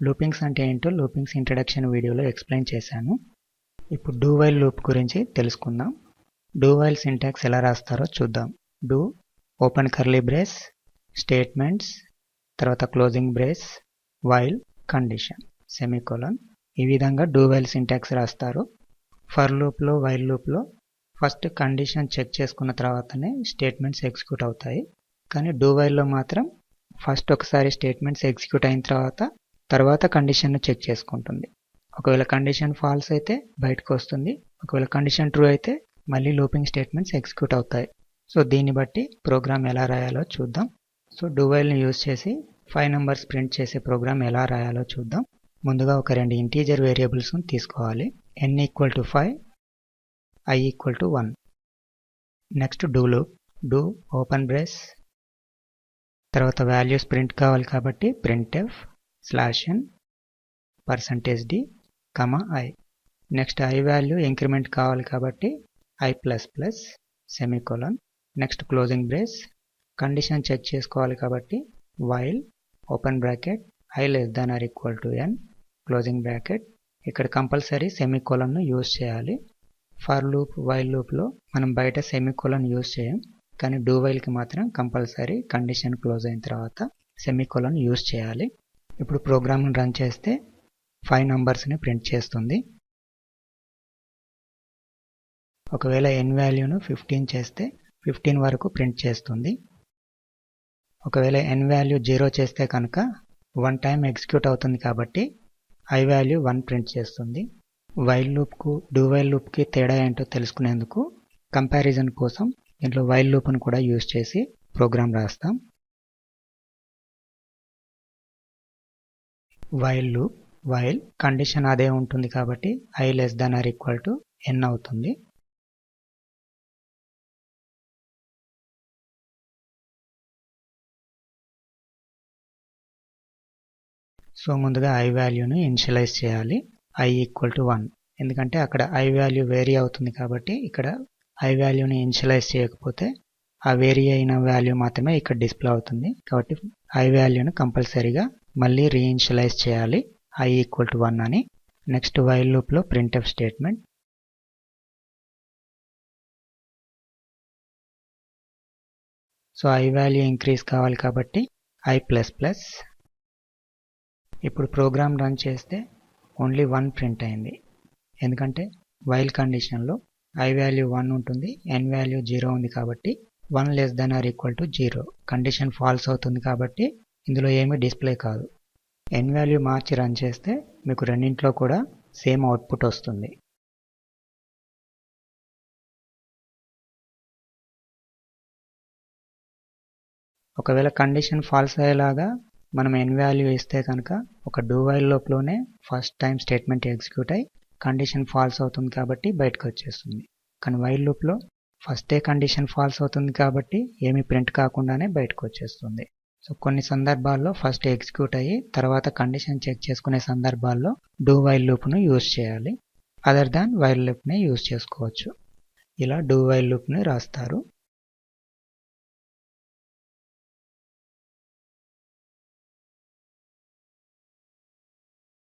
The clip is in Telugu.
లూపింగ్స్ అంటే ఏంటో లూపింగ్స్ ఇంట్రడక్షన్ వీడియోలో ఎక్స్ప్లెయిన్ చేశాను. ఇప్పుడు డూ వైల్ లూప్ గురించి తెలుసుకుందాం. డూ వైల్ సింటాక్స్ ఎలా రాస్తారో చూద్దాం. Do open curly brace, statements, తర్వాత closing brace, while, condition, semicolon. ఈ విధంగా డూ వైల్ సింటాక్స్ రాస్తారు. ఫర్ లూప్లో, వైల్ లూప్లో ఫస్ట్ కండిషన్ చెక్ చేసుకున్న తర్వాతనే స్టేట్మెంట్స్ ఎగ్జిక్యూట్ అవుతాయి. కానీ డూ వైల్లో మాత్రం ఫస్ట్ ఒకసారి స్టేట్మెంట్స్ ఎగ్జిక్యూట్ అయిన తర్వాత కండిషన్ను చెక్ చేసుకుంటుంది. ఒకవేళ కండిషన్ ఫాల్స్ అయితే బయటకు వస్తుంది. ఒకవేళ కండిషన్ ట్రూ అయితే మళ్ళీ లూపింగ్ స్టేట్మెంట్స్ ఎగ్జిక్యూట్ అవుతాయి. సో దీన్ని బట్టి ప్రోగ్రామ్ ఎలా రాయాలో చూద్దాం. సో డూ వైల్ని యూజ్ చేసి 5 నంబర్స్ ప్రింట్ చేసే ప్రోగ్రామ్ ఎలా రాయాలో చూద్దాం. ముందుగా ఒక 2 ఇంటీజర్ వేరియబుల్స్ను తీసుకోవాలి. n = 5, i = 1. Next do loop. Do open brace, తర్వాత వాల్యూస్ ప్రింట్ కావాలి కాబట్టి printf /n %d, i. Next i value increment కావాలి కాబట్టి i++, semicolon. Next closing brace. Condition check చేసుకోవాలి కాబట్టి while open bracket i n closing bracket. ఇక్కడ కంపల్సరీ సెమీకోలన్ను యూజ్ చేయాలి. ఫర్ లూప్, వైల్ లూప్లో మనం బయట సెమీకోలన్ యూజ్ చేయం, కానీ డూ వైల్కి మాత్రం కంపల్సరీ కండిషన్ క్లోజ్ అయిన తర్వాత సెమీకోలన్ యూజ్ చేయాలి. ఇప్పుడు ప్రోగ్రామ్ను రన్ చేస్తే 5 నంబర్స్ని ప్రింట్ చేస్తుంది. ఒకవేళ n వాల్యూను 15 చేస్తే 15 వరకు ప్రింట్ చేస్తుంది. ఒకవేళ n వాల్యూ 0 చేస్తే కనుక 1 టైం ఎగ్జిక్యూట్ అవుతుంది కాబట్టి i వాల్యూ 1 ప్రింట్ చేస్తుంది. వైల్ లూప్కు డూ వైల్ లూప్కి తేడా ఏంటో తెలుసుకునేందుకు కంపారిజన్ కోసం దీంట్లో వైల్ లూప్ను కూడా యూజ్ చేసి ప్రోగ్రామ్ రాస్తాం. వైల్ లూప్, వైల్ కండిషన్ అదే ఉంటుంది కాబట్టి i < n అవుతుంది. సో ముందుగా i వాల్యూను ఇనిషియలైజ్ చేయాలి. i = 1. ఎందుకంటే అక్కడ i వాల్యూ వేరీ అవుతుంది కాబట్టి ఇక్కడ i వాల్యూని ఇనిషియలైజ్ చేయకపోతే ఆ వేరీ అయిన వాల్యూ మాత్రమే ఇక్కడ డిస్ప్లే అవుతుంది. కాబట్టి i వాల్యూను కంపల్సరీగా మళ్ళీ రీఇనిషియలైజ్ చేయాలి i = 1 అని. నెక్స్ట్ వైల్ లూప్లో printf statement. So i value increase కావాలి కాబట్టి i++. ఇప్పుడు ప్రోగ్రామ్ రన్ చేస్తే ఓన్లీ 1 ప్రింట్ అయింది. ఎందుకంటే వైల్ కండిషన్లో i వాల్యూ 1 ఉంటుంది, n వాల్యూ 0 ఉంది కాబట్టి 1 < 0. కండిషన్ ఫాల్స్ అవుతుంది కాబట్టి ఇందులో ఏమీ డిస్ప్లే కాదు. n వాల్యూ మార్చి రన్ చేస్తే మీకు రెండింట్లో కూడా సేమ్ అవుట్పుట్ వస్తుంది. ఒకవేళ కండిషన్ ఫాల్స్ అయ్యేలాగా మనం n వాల్యూ ఇస్తే కనుక ఒక డూ వైల్ లూప్లోనే ఫస్ట్ టైం స్టేట్మెంట్ ఎగ్జిక్యూట్ అయ్యి కండిషన్ ఫాల్స్ అవుతుంది కాబట్టి బయటకు వచ్చేస్తుంది. కానీ వైల్ లూప్లో ఫస్టే కండిషన్ ఫాల్స్ అవుతుంది కాబట్టి ఏమీ ప్రింట్ కాకుండానే బయటకు వచ్చేస్తుంది. సో కొన్ని సందర్భాల్లో ఫస్ట్ ఎగ్జిక్యూట్ అయ్యి తర్వాత కండిషన్ చెక్ చేసుకునే సందర్భాల్లో డూ వైల్ లూప్ను యూజ్ చేయాలి. అదర్ దాన్ వైల్ లూప్ని యూజ్ చేసుకోవచ్చు. ఇలా డూ వైల్ లూప్ని రాస్తారు.